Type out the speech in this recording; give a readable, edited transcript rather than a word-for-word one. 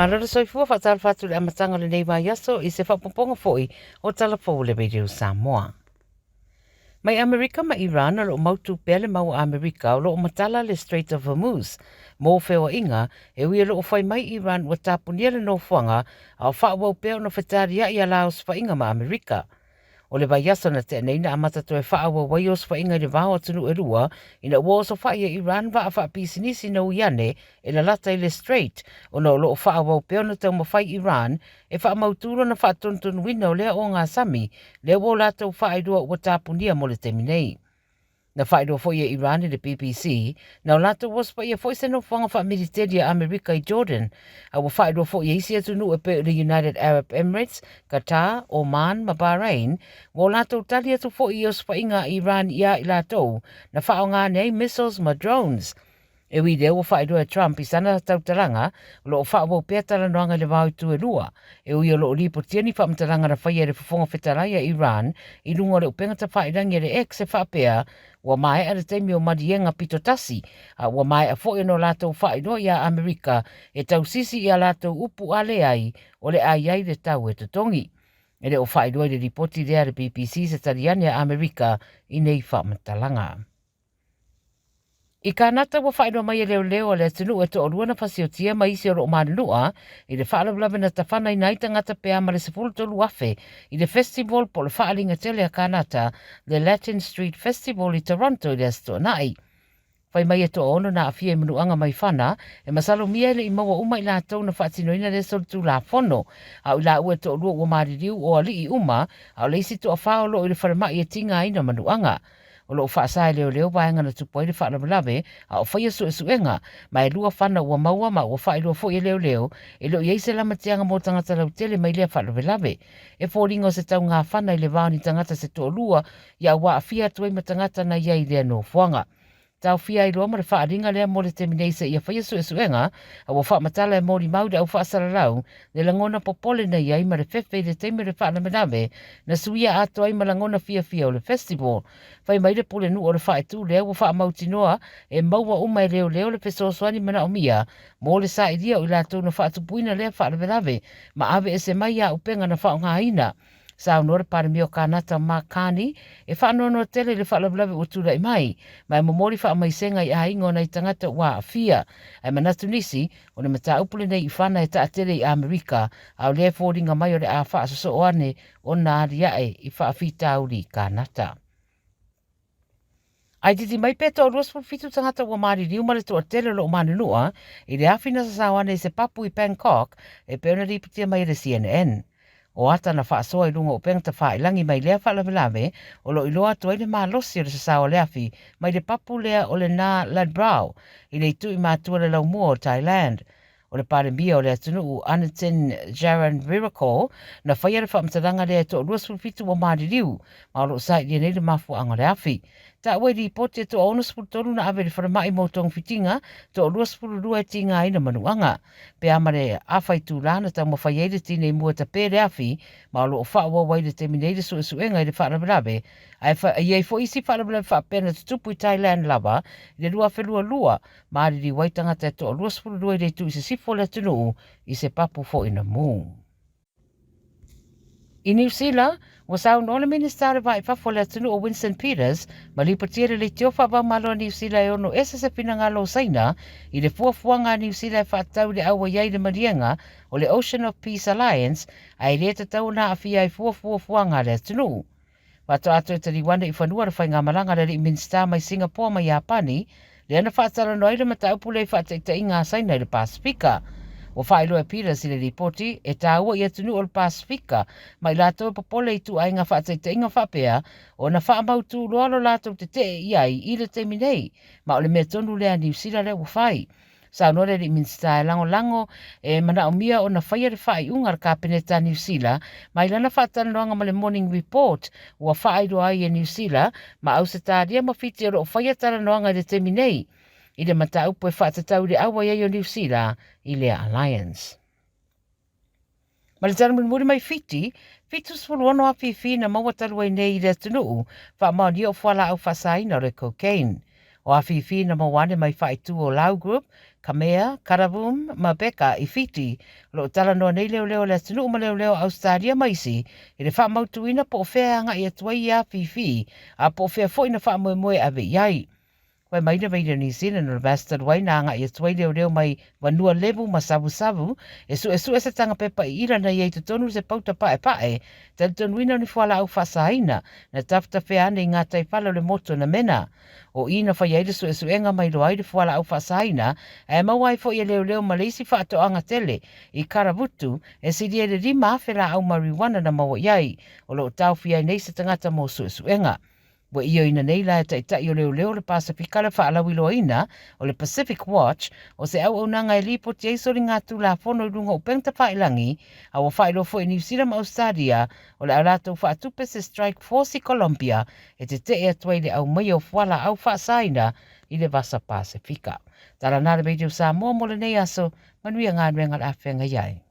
Marara soifua whaatara whatu le amatanga le nei mai aso I se whapoponga foi o talafou le Radio Samoa. Mai Amerika ma Iran lo mautu pele mau Amerika o lo matala le Strait of Hormuz. Mō whewa inga e ui lo whai mai Iran wa tapunia le no whanga au whaawau peo no whetaria I a laos wha inga ma Amerika. O le vai aso na te nei na amata to e whaawa wai os wha inga le waho tunu e rua ina ua so wha ia Iran wa a wha pisinisi na uiane e la lata I le Strait o no lo whaawa peo na tau mawhai Iran e wha mauturo na wha tontun wina o lea o ngā sami lea wo lata o wha airua ua tapunia mo le teminei. Na whaidua fo ia Iran I le BBC, na o lata waspa ia fo se no whanga wha militeria Amerika I Jordan, a wa whaidua fo ia isi atu nu e pe the United Arab Emirates, Qatar, Oman, ma Bahrain, wa lata utali atu fo ia spa inga Iran ia I lato, na whao ngā nei missiles ma drones. E wi leo whaidua e Trump I sana tautaranga, lo whaabo peatara noanga le wau tu e rua. E ui o lo lipo tiani whaamtaranga na whaia re whafonga whetaraia Iran, I runga le upengata whairangi le ex e whapea, wa mai ara teimi o madienga pito tasi, wa mai a fo no lato whaidua ia Amerika, e tau sisi ia lato upu ale ai, o le ai ai le tau e tutongi. E le o whaidua le ripoti rea le BBC se tariane a Amerika I nei whaamatalanga. I kānata wa whaidua mai leo leo le tunu e to o ruana whasiotia mai isi o ro manunua I le whaalawlawe na tawhana I naita ngata pea ma le sepulu tolu afe I le festival po le whaalinga tele a kānata le Latin Street Festival I Toronto I le asto nai. Whai mai e to ono na awhia I manuanga mai whana e masalo mia le I maua uma I la tau na whaatinoina le soltu la fono au I la ue to o rua ua maririu o ali I uma au le isi to a whaolo I le wharamai e tinga ina manuanga. O lo whaasai leo leo waenga na tupoi le whaalawe a o whaia su e suenga mai lua whana ua maua ma ua whailua fo I leo leo e lo iei se lama tianga mō tangata lau tele mai lea whaalawe. E fōringo se tau ngā whana I le wāni tangata se tō lua ia wā a fia tuai ma tangata na iei lea no whuanga. Tau fia I roa ma le whaaringa lea mō le teminei ia whaia su e suenga a ua whaamatala e mōri mauda au whaasaralau le langona popole na iei ma le whewhi le teime le whaalawe na suia ato ai ma langona fia o le festival. Whai mai le pule nu o le whaetu lea ua whaamautinoa e maua umai leo le pesoswani mana o mia mō le sa iria o I latou na whaatupuina lea whaalawe ma ave e se mai a upenga na whaongaina. Sa unore pare mio kānata Makani e whaanono tele le whaalawe utura I mai momori whaamaisenga I aingo nei tangata wā awhia ai manatu nisi o le mata upule nei I whana e taatele I Amerika au lea fōringa mai o le a whaasoso oane o nā riae I whaafitauri kānata. Ai titi mai peta o ruas fitu tangata ua maari riu mare to tele lo manunua I le awhina sa sawane se papu I Bangkok e peona riputia mai le CNN. O ata na whaasoa I runga o pengata whaelangi mai lea whaalawe o lo iloa toa I le malosi o le sasawa leafi mai le papu lea o le nā Ladbrau I le itu I mātua le lau mua o Thailand. O le pare mia o le atunu u Anatin Jaran Virako na whaia le whaamtaranga lea to ruas fitu o maari riu ma o lo sai lia nei le mafu anga le afi. Ta ue di pote to ono spultonu na ave le wharamai mo tong fitinga to ruas pulu rua tinga ina manuanga. Pe amare awhai tūrana ta mo whai eire tine mua ta pere afi ma o lo o whaua wai le teminei le suenga I le whaarawe. Ai fo isi whaarawe whaapena tutupu I Thailand lava le rua whelua lua maari ri waitanga te to ruas pulu rua le tu I se sifo le tunu I se papu fo ina mū. I New Zealand, wa saun ona minister vai fafo le tunu o Winston Peters, ma lipotiere le tiofa ba malo New Zealand ono esa se pinanga lo saina, I le fuafuanga New Zealand whaatau le awa iai le marienga o le Ocean of Peace Alliance, ai le tatau na awhia I fuafuanga le tunu. Wato ato e tariwana I whanua ra whainga malanga le minister mai Singapore mai Japani, le ana whaatara noi le mataupule I whaataita I ngā saina I le Pasifika. O whaelo e pira si le ripoti e tāua I atunu o le Pasifika mai lātou popole I tu ai ngā whaataita inga whapea o na whaamautu loalo lātou te te iai I le teminei ma o le mea tonu lea New Zealand le whai. Sa nore le minsta lango e mana o mia o na whaia le whai ungar kāpeneta New Zealand mai lana whaatana loanga ma le Morning Report ua whaaido ai New Zealand ma au se tāria ma whiti o whaia tara loanga le teminei. I le mata upo e whaatatau le awa iai o New Zealand I le Alliance. Ma le taramun muri mai whiti spulu ono a whiwhi na mawataru ai nei I le atunuu wha maoni o whala au whasaina o le cocaine. O a whiwhi na mawane mai whaitu o Lau Group, Kamea, Karavum, Mabeka, i Fiti, lo tala noa nei leo le tunu ma leo Australia maisi, i le wha mautuina po whea anga i atua i a fifi, a po whea fo ina wha moe ave iai. Wai maina veira New Zealand o Bastard wai na anga i atua i leo mai wanua levu ma savu, e su e se tanga pepa i ira na iei tonu se pauta pae, tal tonu ina ni fuala au whasaina, na tafta whea ane i ngā taipala le moto na mena. O ina whai eire su enga mai lo aire fuala au whasaina, e mawai fo i leo ma leisi whaato anga tele i Karavutu, e siri e rima awhera au marijuana na mawa iai, o lo tau whiai nei se tangata mo su enga. Wa iyo ina nei la tai o leo le Pasifika le whaalau ilo ina o le Pacific Watch o se au nanga e lipo ti eiso ri ngā tū la whono i runga o pengta whailangi a wa whailo fo i New Zealand ma Australia o le alato whaatupe se Strike Force i Colombia e te te atua i le au mai o whala au whaasaina i le Vasa Pasifika. Tara nare beideo sa mua mo le nei aso manuia ngā nuenga la whenga iai.